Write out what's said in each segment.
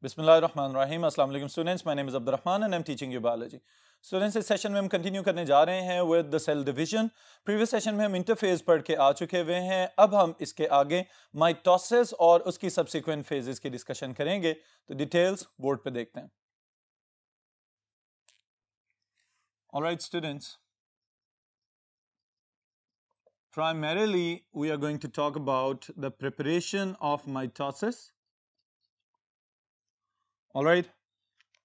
बिस्मिल्लाहिर्रहमानिर्रहीम। अस्सलाम वालेकुम students, my name is Abdurrahman and I am teaching you biology. Students, इस सेशन में हम कंटिन्यू करने जा रहे हैं with the cell division. Previous session में हम इंटरफेज पढ़ के आ चुके हुए हैं। अब हम इसके आगे माइटोसिस और उसकी सब्सिक्वेंट फेजेस की डिस्कशन करेंगे। तो डिटेल्स बोर्ड पे देखते हैं। Alright students, primarily we are going to talk about the preparation of mitosis. Alright,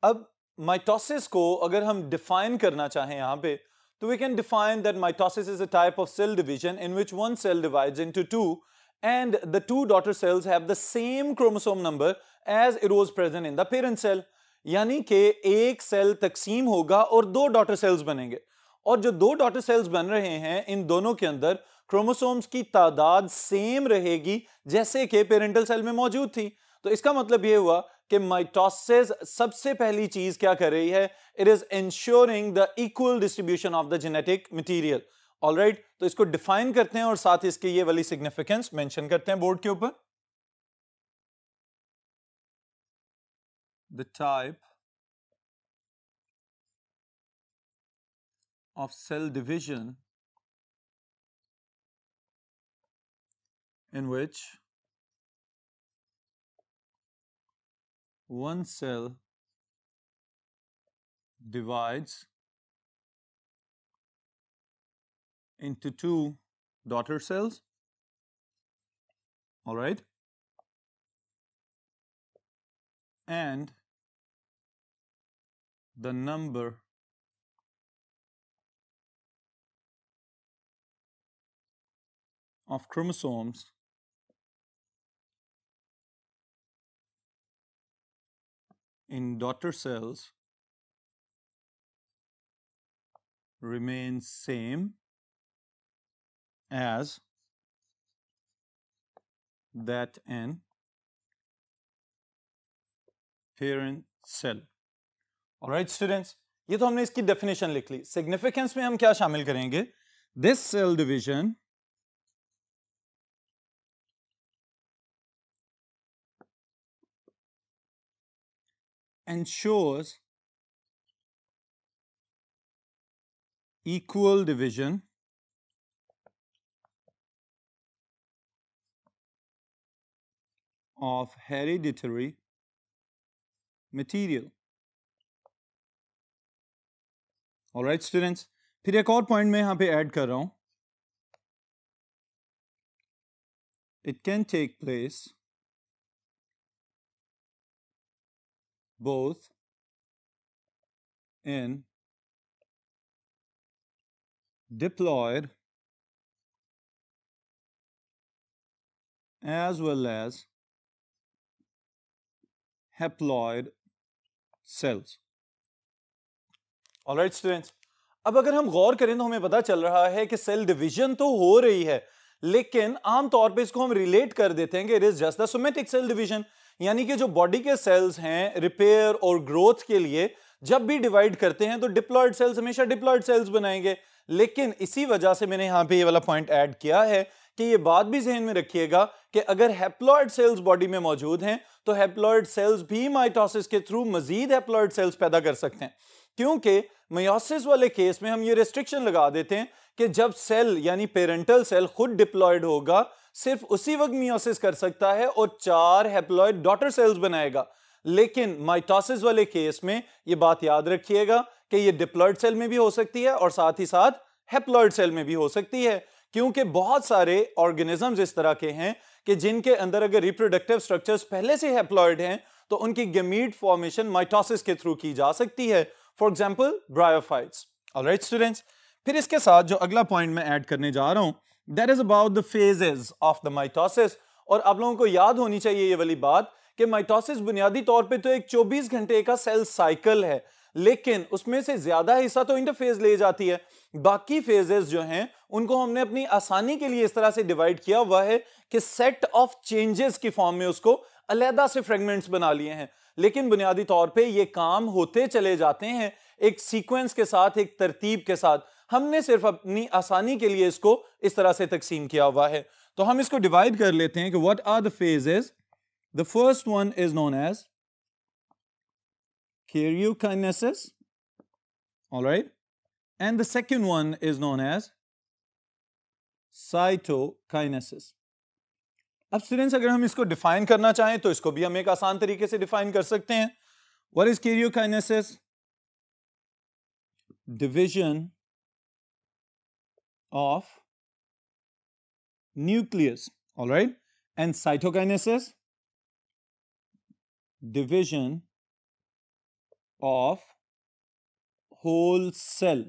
अब माइटोसिस को अगर हम डिफाइन करना चाहें यहाँ पे, तो we can define that mitosis is a type of cell division in which one cell divides into two and the two daughter cells have the same chromosome number as it was present in the parent cell. यानी कि एक cell तकसीम होगा और दो daughter cells बनेंगे, और जो दो डॉटर सेल्स बन रहे हैं इन दोनों के अंदर क्रोमोसोम्स की तादाद सेम रहेगी जैसे कि पेरेंटल सेल में मौजूद थी। तो इसका मतलब यह हुआ कि माइटोसिस सबसे पहली चीज क्या कर रही है, it is ensuring the equal distribution of the genetic material. Alright, तो इसको डिफाइन करते हैं और साथ इसके ये वाली सिग्निफिकेंस मेंशन करते हैं बोर्ड के ऊपर। The type of cell division in which one cell divides into two daughter cells, all right, and the number of chromosomes in daughter cells remains same as that in parent cell। Alright students, ये तो हमने इसकी definition लिख ली। Significance में हम क्या शामिल करेंगे? This cell division ensures equal division of hereditary material। Alright students, फिर एक और पॉइंट मैं यहां पे ऐड कर रहा हूं। It can take place both in diploid as well as haploid cells। Alright students, अब अगर हम गौर करें तो हमें पता चल रहा है कि सेल डिवीजन तो हो रही है, लेकिन आमतौर पे इसको हम रिलेट कर देते हैं कि it is just the somatic cell division. यानी कि जो बॉडी के सेल्स हैं रिपेयर और ग्रोथ के लिए जब भी डिवाइड करते हैं तो डिप्लॉयड सेल्स हमेशा डिप्लॉयड सेल्स बनाएंगे। लेकिन इसी वजह से मैंने यहां पे ये वाला पॉइंट ऐड किया है कि ये बात भी ज़हन में रखिएगा कि अगर हैप्लॉयड सेल्स बॉडी में मौजूद हैं तो हैप्लॉयड सेल्स भी माइटोसिस के थ्रू मजीद हैप्लॉयड सेल्स पैदा कर सकते हैं। क्योंकि मेयोसिस वाले केस में हम ये रेस्ट्रिक्शन लगा देते हैं कि जब सेल यानी पेरेंटल सेल खुद डिप्लॉयड होगा, सिर्फ उसी वक्त मियोसिस कर सकता है और 4 हैप्लॉयड डॉटर सेल्स बनाएगा। लेकिन माइटोसिस वाले केस में ये बात याद रखिएगा कि ये डिप्लॉयड सेल में भी हो सकती है और साथ ही साथ हैप्लॉयड सेल में भी हो सकती है, क्योंकि बहुत सारे ऑर्गेनिजम्स इस तरह के हैं कि जिनके अंदर अगर रिप्रोडक्टिव स्ट्रक्चर्स पहले से हैप्लॉयड हैं तो उनकी गमीट फॉर्मेशन माइटोसिस के थ्रू की जा सकती है। For example bryophytes. Alright students, फिर इसके साथ जो अगला पॉइंट मैं ऐड करने जा रहा हूं, that is about the phases of the mitosis. और आप लोगों को याद होनी चाहिए ये वाली बात कि माइटोसिस बुनियादी तौर पे तो एक 24 घंटे का सेल साइकिल है, लेकिन उसमें से ज्यादा हिस्सा तो इंटरफेज ले जाती है। बाकी फेजेस जो हैं उनको हमने अपनी आसानी के लिए इस तरह से डिवाइड किया हुआ है कि सेट ऑफ चेंजेस की फॉर्म में उसको अलहदा से फ्रेगमेंट्स बना लिए हैं। लेकिन बुनियादी तौर पे ये काम होते चले जाते हैं एक सीक्वेंस के साथ, एक तरतीब के साथ। हमने सिर्फ अपनी आसानी के लिए इसको इस तरह से तकसीम किया हुआ है। तो हम इसको डिवाइड कर लेते हैं कि what are the phases. The first one is known as karyokinesis, all right, and the second one is known as cytokinesis. अब स्टूडेंट्स अगर हम इसको डिफाइन करना चाहें तो इसको भी हम एक आसान तरीके से डिफाइन कर सकते हैं. What is karyokinesis? Division of nucleus, all right, and cytokinesis, division of whole cell,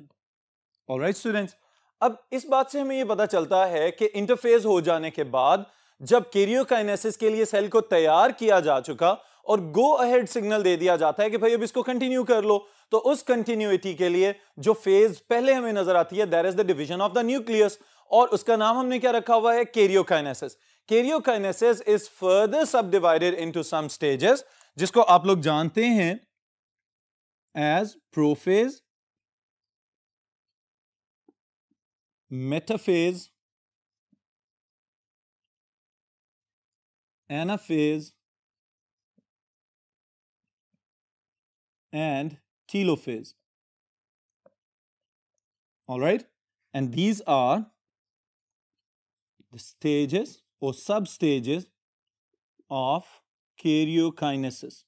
all right students. अब इस बात से हमें यह पता चलता है कि इंटरफेज हो जाने के बाद जब कैरियोकाइनेसिस के लिए सेल को तैयार किया जा चुका और गो अहेड सिग्नल दे दिया जाता है कि भाई अब इसको कंटिन्यू कर लो, तो उस कंटिन्यूटी के लिए जो फेज पहले हमें नजर आती है that is the division of the nucleus, और उसका नाम हमने क्या रखा हुआ है, karyokinesis. Karyokinesis is further subdivided into some stages जिसको आप लोग जानते हैं as prophase, metaphase, anaphase and telophase, all right, and these are the stages or substages of karyokinesis.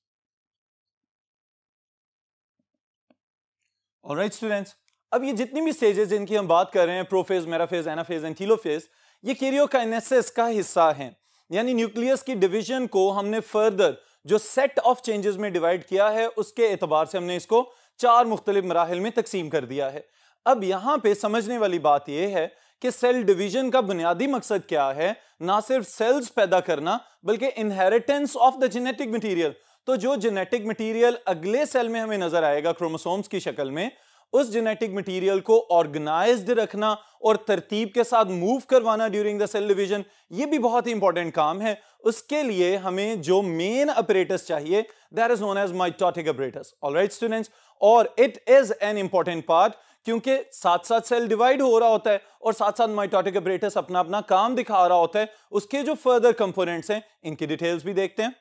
all right students, अब ये जितनी भी स्टेजेस जिनकी हम बात कर रहे हैं, prophase, metaphase, anaphase and telophase, ये कैरियोकाइनेसिस का हिस्सा हैं. यानी न्यूक्लियस की डिवीजन को हमने फर्दर जो सेट ऑफ चेंजेस में डिवाइड किया है उसके एतबार से हमने इसको 4 मुख्तलिफ मराहिल में तकसीम कर दिया है. अब यहां पे समझने वाली बात यह है कि सेल डिवीजन का बुनियादी मकसद क्या है, ना सिर्फ सेल्स पैदा करना बल्कि inheritance of the genetic material. तो जो जेनेटिक मटीरियल अगले सेल में हमें नजर आएगा क्रोमोसोम्स की शक्ल में, उस जेनेटिक मटेरियल को ऑर्गेनाइज्ड रखना और तरतीब के साथ मूव करवाना ड्यूरिंग द सेल डिवीजन, ये भी बहुत ही इंपॉर्टेंट काम है. उसके लिए हमें जो मेन अपरेटस चाहिए that is known as mitotic apparatus. Alright students, और it is an important part क्योंकि साथ साथ सेल डिवाइड हो रहा होता है और साथ साथ माइटोटिक अपरेटस अपना अपना काम दिखा रहा होता है. उसके जो फर्दर कंपोनेंट्स हैं इनकी डिटेल्स भी देखते हैं.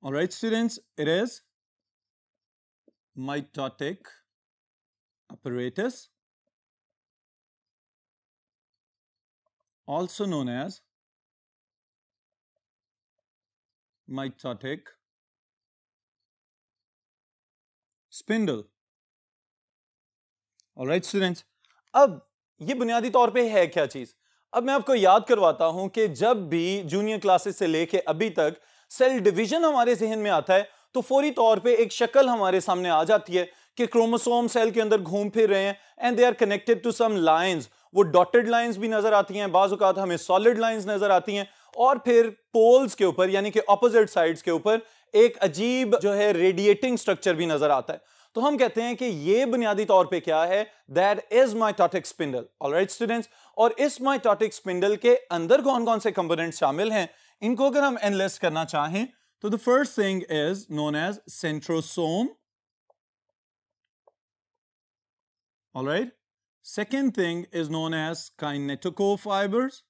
Alright students, it is mitotic apparatus, also known as mitotic spindle. all right students, अब ये बुनियादी तौर पे है क्या चीज. अब मैं आपको याद करवाता हूं कि जब भी जूनियर क्लासेस से लेके अभी तक सेल डिवीजन हमारे जहन में आता है तो फौरी तौर पे एक शक्ल हमारे सामने आ जाती है कि क्रोमोसोम सेल के अंदर घूम फिर रहे हैं and they are connected to some lines. वो डॉटेड लाइंस भी नजर आती हैं, बाज़ औक़ात हमें सॉलिड लाइंस नजर आती हैं, और फिर पोल्स के ऊपर यानी कि ऑपोजिट साइड्स के ऊपर एक अजीब जो है रेडिएटिंग स्ट्रक्चर भी नजर आता है. तो हम कहते हैं कि ये बुनियादी तौर पे क्या है, that is mitotic spindle. Alright students, और इस माइटोटिक स्पिंडल के अंदर कौन कौन से कंपोनेंट शामिल हैं, इनको अगर हम एनालाइज करना चाहें तो the first thing is known as centrosome. all right, second thing is known as kinetochore fibers.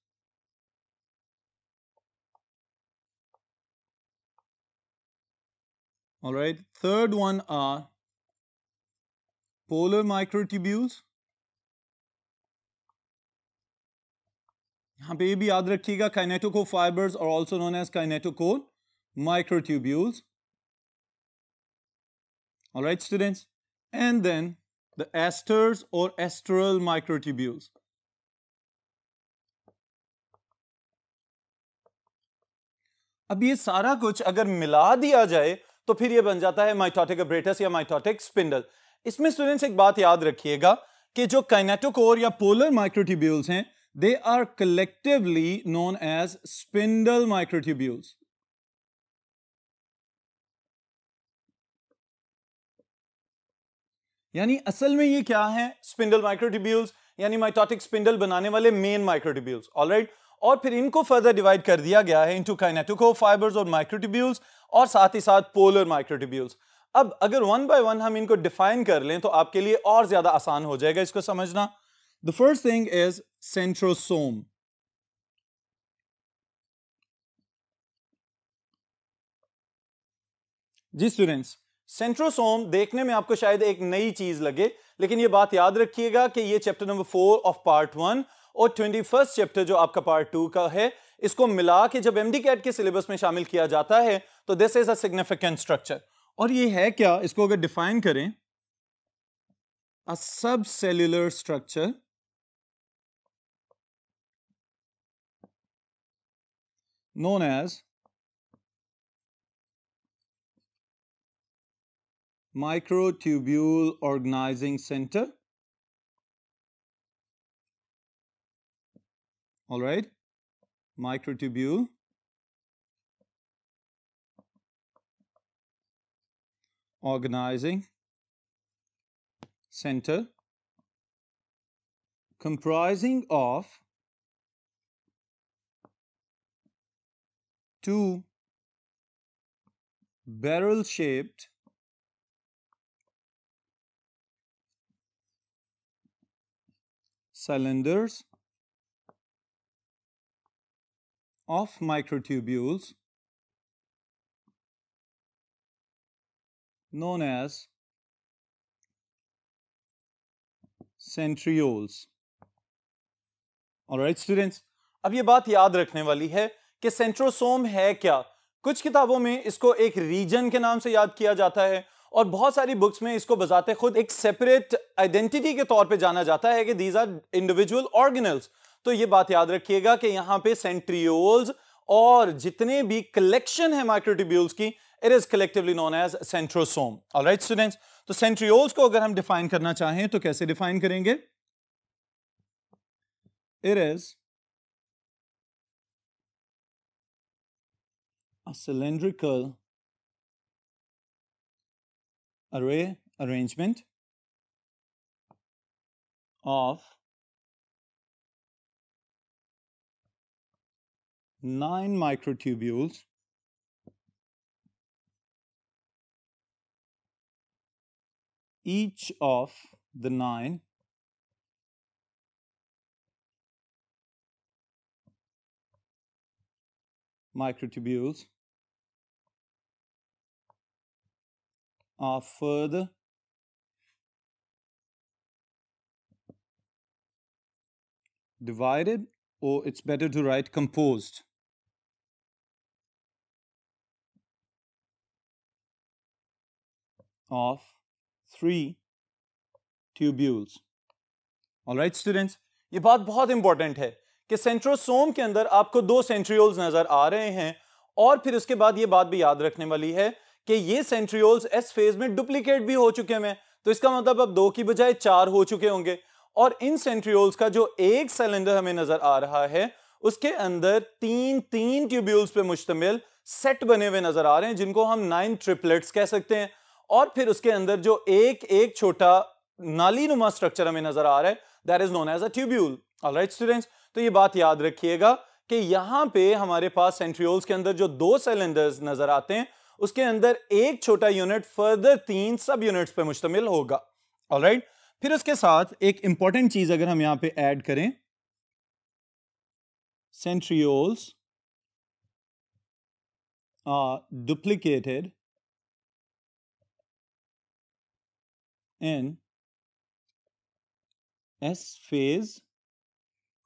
all right, third one are polar microtubules. यहां पे ये भी याद रखिएगा, kinetochore fibers are also known as kinetochore microtubules. all right students, and then the esters or esteral microtubules. अब ये सारा कुछ अगर मिला दिया जाए तो फिर ये बन जाता है माइटोटिक अपरेटस या माइटोटिक स्पिंडल. इसमें स्टूडेंट्स एक बात याद रखिएगा कि जो काइनेटोकोर या पोलर माइक्रोट्यूब्यूल्स हैं, they are collectively known as spindle microtubules. यानी असल में ये क्या है, स्पिंडल माइक्रोट्यूब्यूल्स यानी माइटोटिक स्पिंडल बनाने वाले मेन माइक्रोट्यूब्यूल्स. ऑलराइट, और फिर इनको फर्दर डिवाइड कर दिया गया है इनटू काइनेटोकोर फाइबर्स और माइक्रोट्यूब्यूल्स और साथ ही साथ पोलर माइक्रोट्यूब्यूल्स. अब अगर वन बाय वन हम इनको डिफाइन कर लें तो आपके लिए और ज्यादा आसान हो जाएगा इसको समझना. The first thing is centrosome. जी स्टूडेंट्स, सेंट्रोसोम देखने में आपको शायद एक नई चीज लगे, लेकिन ये बात याद रखिएगा कि ये चैप्टर नंबर 4 ऑफ पार्ट 1 और 21st चैप्टर जो आपका पार्ट 2 का है, इसको मिला के जब एमडी कैट के सिलेबस में शामिल किया जाता है तो this is a significant structure. और ये है क्या, इसको अगर डिफाइन करें, अ सब cellular structure known as microtubule organizing center. All right, microtubule organizing center comprising of two barrel-shaped cylinders of microtubules known as centrioles. Alright students, अब ये बात याद रखने वाली है कि सेंट्रोसोम है क्या। कुछ किताबों में इसको एक रीजन के नाम से याद किया जाता है और बहुत सारी बुक्स में इसको बजाते खुद एक सेपरेट आइडेंटिटी के तौर पे जाना जाता है कि दीज आर इंडिविजुअल ऑर्गेनल्स। तो ये बात याद रखिएगा कि यहां पे सेंट्रियोल्स और जितने भी कलेक्शन है माइक्रोट्यूब्यूल्स की, it is collectively known as centrosome. Alright students, तो सेंट्रियोल्स को अगर हम डिफाइन करना चाहें तो कैसे डिफाइन करेंगे? It is a cylindrical arrangement of 9 microtubules each of the 9 microtubules are further divided, or it's better to write composed, of 3 tubules. All right students, ये बात बहुत इंपॉर्टेंट है कि सेंट्रोसोम के अंदर आपको 2 सेंट्रियोल्स नजर आ रहे हैं और फिर उसके बाद ये बात भी याद रखने वाली है कि ये सेंट्रियोल्स एस फेज में डुप्लीकेट भी हो चुके हैं, तो इसका मतलब अब 2 की बजाय 4 हो चुके होंगे। और इन सेंट्रियोल्स का जो एक सिलेंडर हमें नजर आ रहा है उसके अंदर 3 ट्यूब्यूल्स पे मुश्तमिल सेट बने हुए नजर आ रहे हैं जिनको हम 9 ट्रिपलेट्स कह सकते हैं। और फिर उसके अंदर जो एक छोटा नाली नुमा स्ट्रक्चर हमें नजर आ रहा है, that is known as a tubule. Alright students, तो ये बात याद रखिएगा कि यहां पे हमारे पास सेंट्रियोल्स के अंदर जो 2 सिलेंडर्स नजर आते हैं उसके अंदर एक छोटा यूनिट फर्दर 3 सब यूनिट्स पे मुश्तमिल होगा। ऑलराइट, फिर उसके साथ एक इंपॉर्टेंट चीज अगर हम यहां पे ऐड करें, centrioles are duplicated in S phase.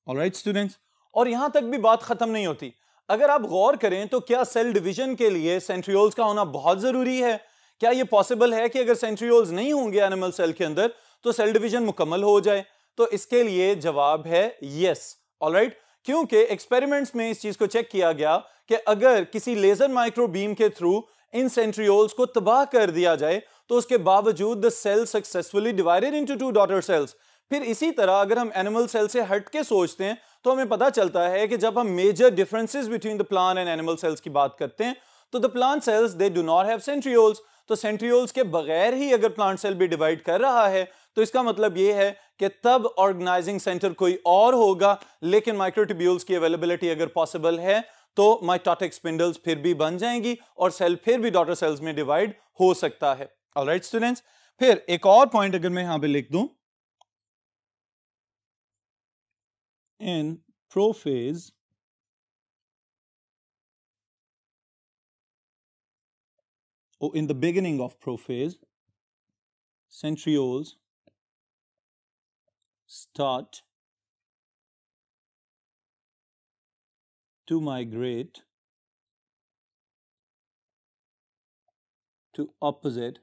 Alright students, और यहां तक भी बात खत्म नहीं होती। अगर आप गौर करें तो क्या सेल डिवीजन के लिए सेंट्रियोल्स का होना बहुत जरूरी है? क्या यह पॉसिबल है कि अगर सेंट्रियोल्स नहीं होंगे एनिमल सेल के अंदर तो सेल डिवीजन मुकम्मल हो जाए? तो इसके लिए जवाब है यस। ऑलराइट, क्योंकि एक्सपेरिमेंट्स में इस चीज को चेक किया गया कि अगर किसी लेजर माइक्रो बीम के थ्रू इन सेंट्रियोल्स को तबाह कर दिया जाए तो उसके बावजूद the cell successfully divided into 2 daughter cells. फिर इसी तरह अगर हम एनिमल सेल से हट के सोचते हैं तो हमें पता चलता है कि जब हम major differences between the plant and animal cells की बात करते हैं तो the plant cells they do not have centrioles. तो सेंट्रियोल्स के बगैर ही अगर प्लांट सेल भी डिवाइड कर रहा है तो इसका मतलब यह है कि तब ऑर्गेनाइजिंग सेंटर कोई और होगा, लेकिन माइक्रोट्यूब्यूल्स की अवेलेबिलिटी अगर पॉसिबल है तो माइटोटिक स्पिंडल्स फिर भी बन जाएंगी और सेल फिर भी डॉटर सेल्स में डिवाइड हो सकता है। ऑलराइट स्टूडेंट्स, फिर एक और पॉइंट अगर मैं यहां पे लिख दूं, in prophase or in the beginning of prophase, centrioles start to migrate to opposite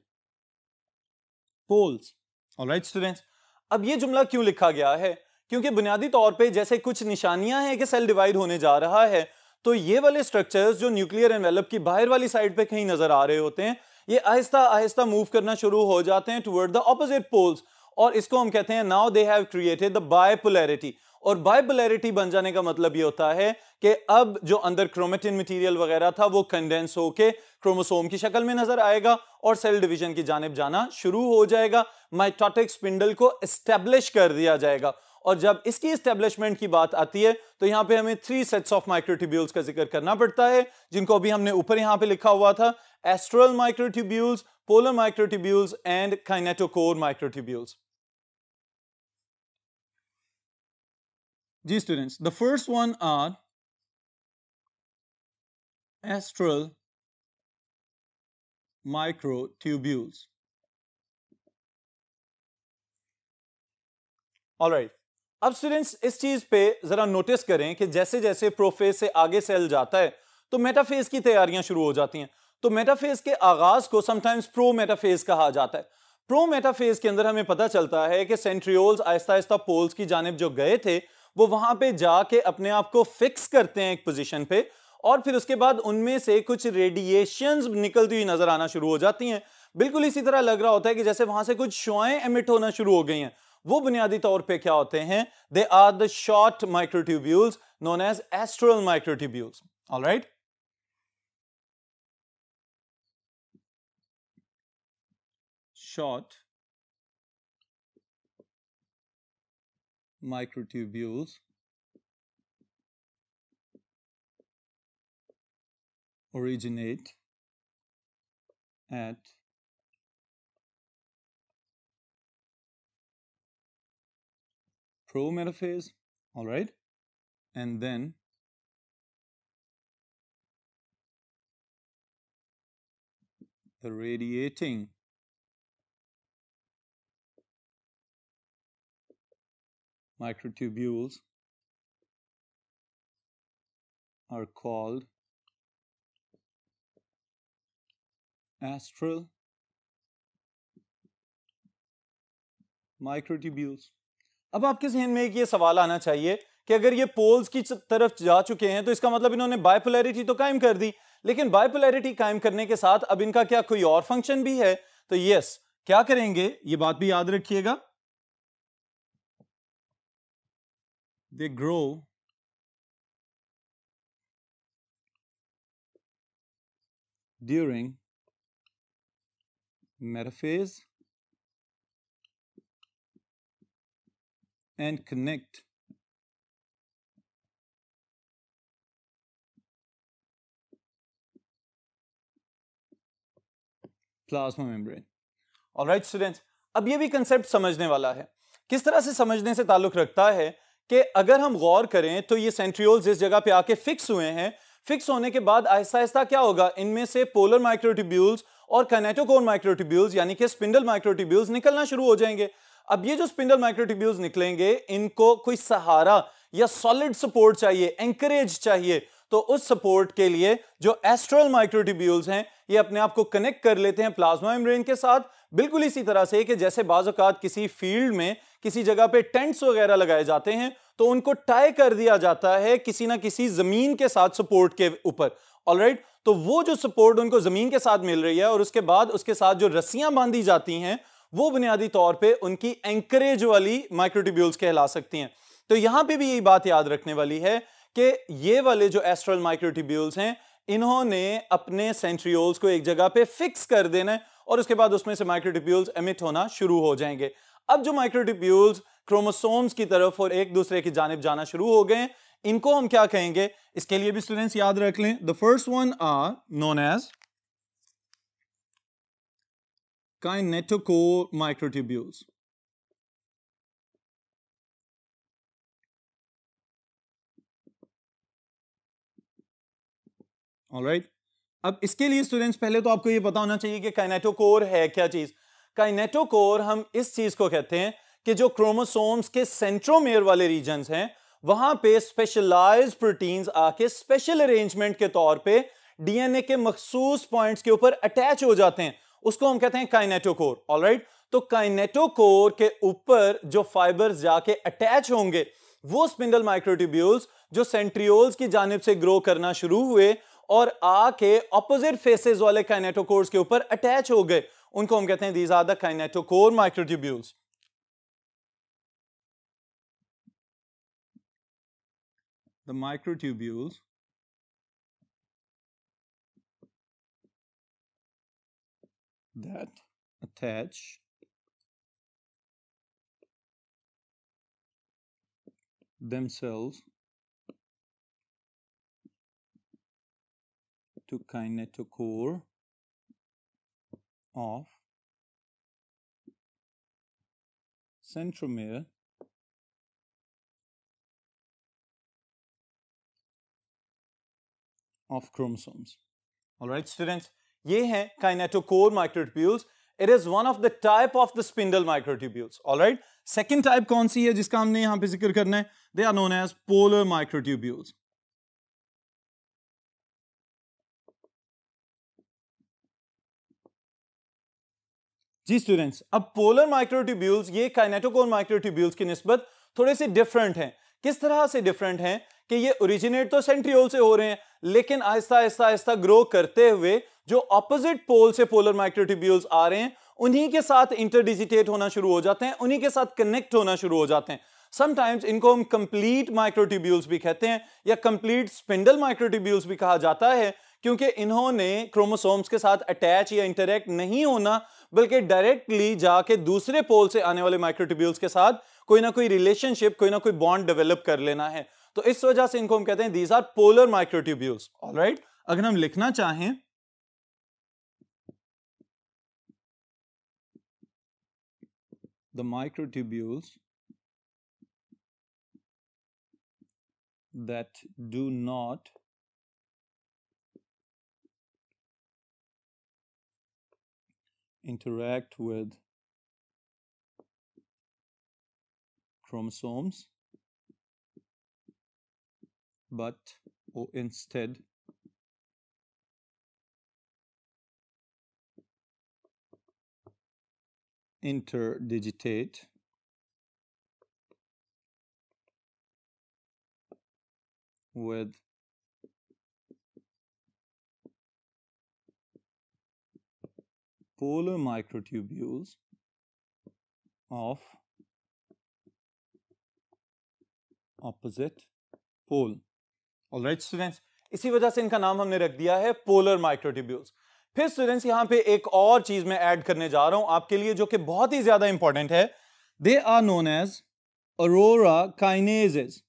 poles. Alright students, अब ये जुमला क्यों लिखा गया है? क्योंकि बुनियादी तौर पे जैसे कुछ निशानियां हैं कि सेल डिवाइड होने जा रहा है, तो ये वाले स्ट्रक्चर्स जो न्यूक्लियर एनवेलप की बाहर वाली साइड पे कहीं नजर आ रहे होते हैं, ये आहिस्ता आहिस्ता मूव करना शुरू हो जाते हैं टुवर्ड द ऑपोजिट पोल्स, और इसको हम कहते हैं now they have created the bipolarity. और बायपोलैरिटी बन जाने का मतलब ये होता है कि अब जो अंदर क्रोमेटिन मटेरियल वगैरह था वो कंडेंस होके क्रोमोसोम की शक्ल में नजर आएगा और सेल डिवीजन की जानिब जाना शुरू हो जाएगा. माइटोटिक स्पिंडल को एस्टेब्लिश कर दिया जाएगा. और जब इसकी एस्टेब्लिशमेंट की बात आती है तो यहां पे हमें 3 सेट्स ऑफ माइक्रोट्यूब्यूल्स का जिक्र करना पड़ता है, जिनको अभी हमने ऊपर यहां पे लिखा हुआ था: astral microtubules, polar microtubules and kinetochore microtubules. जी students, the first one are astral microtubules. Alright, अब स्टूडेंट्स इस चीज पे जरा नोटिस करें कि जैसे जैसे प्रोफेज से आगे सेल जाता है तो मेटाफेज की तैयारियां शुरू हो जाती हैं. तो मेटाफेज के आगाज को समटाइम्स प्रो मेटाफेज कहा जाता है. प्रो मेटाफेज के अंदर हमें पता चलता है कि सेंट्रियोल्स आहिस्ता आहिस्ता पोल्स की जानिब जो गए थे वो वहां पे जाके अपने आप को फिक्स करते हैं एक पोजीशन पे, और फिर उसके बाद उनमें से कुछ रेडिएशंस निकलती हुई नजर आना शुरू हो जाती हैं. बिल्कुल इसी तरह लग रहा होता है कि जैसे वहां से कुछ शुआएं एमिट होना शुरू हो गई हैं. वो बुनियादी तौर पे क्या होते हैं? They are the short microtubules known as astral microtubules. Alright, short microtubules originate at prometaphase, all right, and then the radiating microtubules are called astral microtubules. अब आपके जहन में एक ये सवाल आना चाहिए कि अगर ये पोल्स की तरफ जा चुके हैं तो इसका मतलब इन्होंने बायपोलैरिटी तो कायम कर दी, लेकिन बायपोलैरिटी कायम करने के साथ अब इनका क्या कोई और फंक्शन भी है? तो यस, क्या करेंगे ये बात भी याद रखिएगा. They grow during metaphase and connect plasma membrane. Alright students, अब ये भी कंसेप्ट समझने वाला है. किस तरह से समझने से ताल्लुक रखता है कि अगर हम गौर करें तो ये सेंट्रियोल्स इस जगह पे आके फिक्स हुए हैं. फिक्स होने के बाद आहिस्ता आहिस्ता क्या होगा, इनमें से पोलर माइक्रोट्यूब्यूल्स और काइनेटोकोर माइक्रोट्यूब्यूल्स यानी कि स्पिंडल माइक्रोट्यूब्यूल्स निकलना शुरू हो जाएंगे. अब ये जो स्पिंडल माइक्रोट्यूब्यूल्स निकलेंगे, इनको कोई सहारा या सॉलिड सपोर्ट चाहिए, एंकरेज चाहिए. तो उस सपोर्ट के लिए जो एस्ट्रल माइक्रोट्यूब्यूल्स हैं ये अपने आप को कनेक्ट कर लेते हैं प्लाज्मा मेम्ब्रेन के साथ. बिल्कुल इसी तरह से कि जैसे बाज़ औक़ात किसी फील्ड में किसी जगह पे टेंट्स वगैरह लगाए जाते हैं तो उनको टाई कर दिया जाता है किसी ना किसी जमीन के साथ सपोर्ट के ऊपर. ऑलराइट, तो वो जो सपोर्ट उनको जमीन के साथ मिल रही है और उसके बाद उसके साथ जो रस्सियां बांधी जाती हैं वो बुनियादी तौर पे उनकी एंकरेज वाली माइक्रोट्यूब्यूल्स कहला सकती हैं. तो यहां पे भी यही बात याद रखने वाली है कि ये वाले जो एस्ट्रल माइक्रोट्यूब्यूल्स हैं इन्होंने अपने सेंट्रियोल्स को एक जगह पे फिक्स कर देना है और उसके बाद उसमें से माइक्रोट्यूब्यूल्स एमिट होना शुरू हो जाएंगे. अब जो माइक्रोट्यूब्यूल्स क्रोमोसोम्स की तरफ और एक दूसरे की जानिब जाना शुरू हो गए, इनको हम क्या कहेंगे? इसके लिए भी स्टूडेंट्स याद रख लें. The first one are known as kinetochore microtubules. Alright, अब इसके लिए स्टूडेंट्स पहले तो आपको ये पता होना चाहिए कि काइनेटोकोर है क्या चीज। काइनेटोकोर हम इस चीज को कहते हैं कि जो क्रोमोसोम्स के सेंट्रोमेयर वाले रीजन्स हैं वहां पे स्पेशलाइज्ड प्रोटीन्स आके स्पेशल अरेंजमेंट के तौर पे डीएनए के मखसूस पॉइंट्स के ऊपर अटैच हो जाते हैं, उसको हम कहते हैं काइनेटोकोर। ऑलराइट, तो काइनेटोकोर के ऊपर जो फाइबर्स जाके अटैच होंगे वो स्पिंडल माइक्रोट्यूब्यूल्स जो सेंट्रियोल्स की जानिब से ग्रो करना शुरू हुए और आके ऑपोजिट फेसेस वाले काइनेटोकोर्स के ऊपर अटैच हो गए, उनको हम कहते हैं these are the kinetochore microtubules. The microtubules that attach themselves to kinetochore of centromere of chromosomes. All right, students, ये हैं kinetochore microtubules. It is one of the type of the spindle microtubules. All right, second type कौन सी है जिसका हमने यहाँ पे जिक्र करना है? They are known as polar microtubules. Ji students, अब पोलर माइक्रोट्यूब्यूल्स ये काइनेटोकोर माइक्रोट्यूब्यूल्स की निस्बत थोड़े से डिफरेंट हैं। किस तरह से डिफरेंट हैं कि ये ओरिजिनेट तो सेंट्रियोल से हो रहे हैं लेकिन आहिस्ता आहिस्ता आहिस्ता ग्रो करते हुए जो ऑपोजिट पोल से पोलर माइक्रोट्यूब्यूल्स आ रहे हैं उन्हीं के साथ इंटरडिजिटेट होना शुरू हो जाते हैं, उन्हीं के साथ कनेक्ट होना शुरू हो जाते हैं। समटाइम्स इनको हम कंप्लीट माइक्रोट्यूब्यूल्स भी कहते हैं या कंप्लीट स्पिंडल माइक्रोट्यूब्यूल्स भी कहा जाता है, क्योंकि इन्होंने क्रोमोसोम्स के साथ अटैच या इंटरैक्ट नहीं होना बल्कि डायरेक्टली जाके दूसरे पोल से आने वाले माइक्रोट्यूब्यूल्स के साथ कोई ना कोई रिलेशनशिप, कोई ना कोई बॉन्ड डेवलप कर लेना है। तो इस वजह से इनको हम कहते हैं these are polar microtubules. Alright, अगर हम लिखना चाहें the microtubules that do not interact with chromosomes but instead interdigitate with polar microtubules of opposite pole. Alright students, इसी वजह से इनका नाम हमने रख दिया है पोलर माइक्रोट्यूब्यूल्स। फिर स्टूडेंट्स यहां पे एक और चीज मैं ऐड करने जा रहा हूं आपके लिए जो कि बहुत ही ज्यादा इंपॉर्टेंट है। They are known as aurora kinases.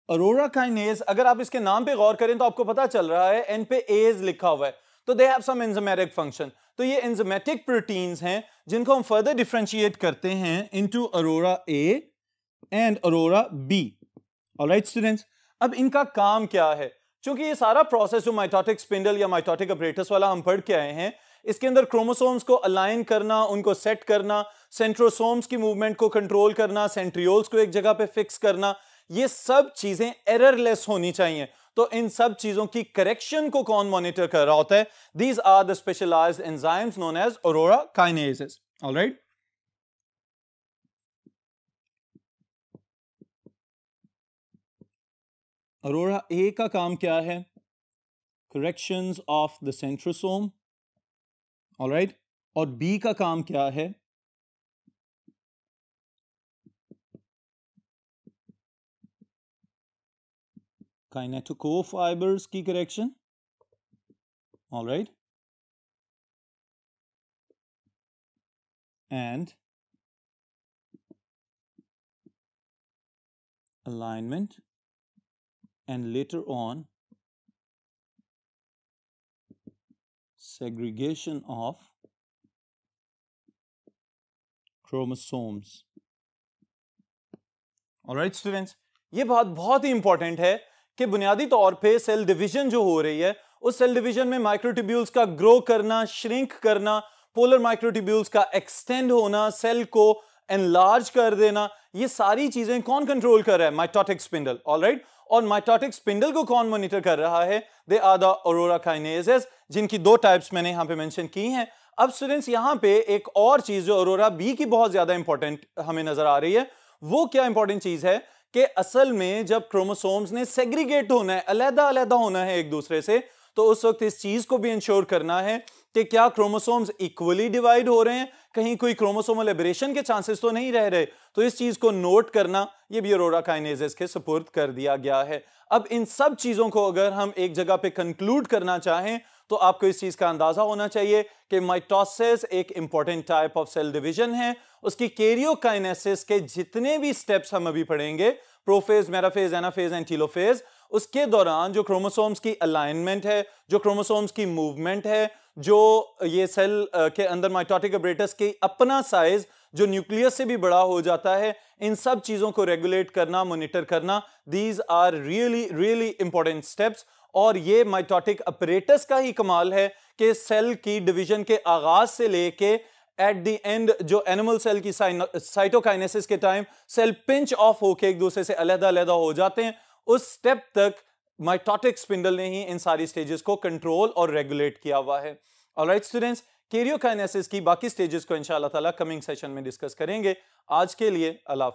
Aurora kinase, अगर आप इसके नाम पे गौर करें तो आपको पता चल रहा है एन पे एज लिखा हुआ है, तो they have some enzymatic function. तो ये एंजाइमेटिक प्रोटीन्स हैं जिनको हम फर्दर डिफरेंशिएट करते हैं into aurora A and aurora B. Alright students, अब इनका काम क्या है? क्योंकि ये सारा प्रोसेस जो माइटोटिक स्पिंडल या माइटोटिक अपरेटस वाला हम पढ़ के आए हैं, इसके अंदर क्रोमोसोम्स को अलाइन करना, उनको सेट करना, सेंट्रोसोम्स की मूवमेंट को कंट्रोल करना, सेंट्रियोल्स को एक जगह पे फिक्स करना, ये सब चीजें एररलेस होनी चाहिए। तो इन सब चीजों की करेक्शन को कौन मॉनिटर कर रहा होता है? These are the specialised enzymes known as aurora kinases. Alright, aurora A का काम क्या है? Corrections of the centrosome. Alright, और बी का काम क्या है? काइनेटोकोर फाइबर्स की correction. Alright, and alignment and later on segregation of chromosomes. All right students, ये बात बहुत ही इंपॉर्टेंट है कि बुनियादी तौर पे सेल डिवीजन जो हो रही है, उस सेल डिवीजन में माइक्रोट्यूब्यूल्स का ग्रो करना, श्रिंक करना, पोलर माइक्रोट्यूब्यूल्स का एक्सटेंड होना, सेल को एनलार्ज कर देना, ये सारी चीजें कौन कंट्रोल कर रहा है? Mitotic spindle. ऑलराइट, और माइटोटिक स्पिंडल को कौन मॉनिटर कर रहा है? They are the aurora kinases, जिनकी दो टाइप्स मैंने यहां पे मेंशन की हैं। अब स्टूडेंट्स यहां पे एक और चीज जो अरोरा बी की बहुत ज्यादा इंपॉर्टेंट हमें नजर आ रही है, वो क्या इंपॉर्टेंट चीज है कि असल में जब क्रोमोसोम्स ने सेग्रीगेट होना है, अलग अलग होना है एक दूसरे से, तो उस वक्त इस चीज को भी इंश्योर करना है कि क्या क्रोमोसोम्स इक्वली डिवाइड हो रहे हैं, कहीं कोई क्रोमोसोमल एबरेशन के चांसेस तो नहीं रह रहे। तो इस चीज को नोट करना, ये भी अरोरा काइनेजेस के सुपुर्द कर दिया गया है। अब इन सब चीजों को अगर हम एक जगह पे कंक्लूड करना चाहें तो आपको इस चीज का अंदाजा होना चाहिए कि माइटोसिस एक important type of cell division है। उसकी कैरियोकाइनेसिस के जितने भी स्टेप्स हम अभी पढ़ेंगे, prophase, metaphase, anaphase and telophase, उसके दौरान जो क्रोमोसोम्स की अलाइनमेंट है, जो क्रोमोसोम्स की मूवमेंट है, जो ये सेल के अंदर माइटोटिक एपरेटस की अपना साइज जो न्यूक्लियस से भी बड़ा हो जाता है, इन सब चीजों को रेगुलेट करना, मॉनिटर करना, these are really really important steps. और ये माइटोटिक अपरेटस का ही कमाल है कि सेल की डिवीजन के आगाज से लेके एट द एंड जो एनिमल सेल की साइटोकाइनेसिस के टाइम सेल पिंच ऑफ होके एक दूसरे से अलग-अलग हो जाते हैं, उस स्टेप तक माइटोटिक स्पिंडल ने ही इन सारी स्टेजेस को कंट्रोल और रेगुलेट किया हुआ है। ऑलराइट स्टूडेंट्स, कैरियोकाइनेसिस की बाकी स्टेजेस को इंशाअल्लाह ताला कमिंग सेशन में डिस्कस करेंगे। आज के लिए अल्लाह।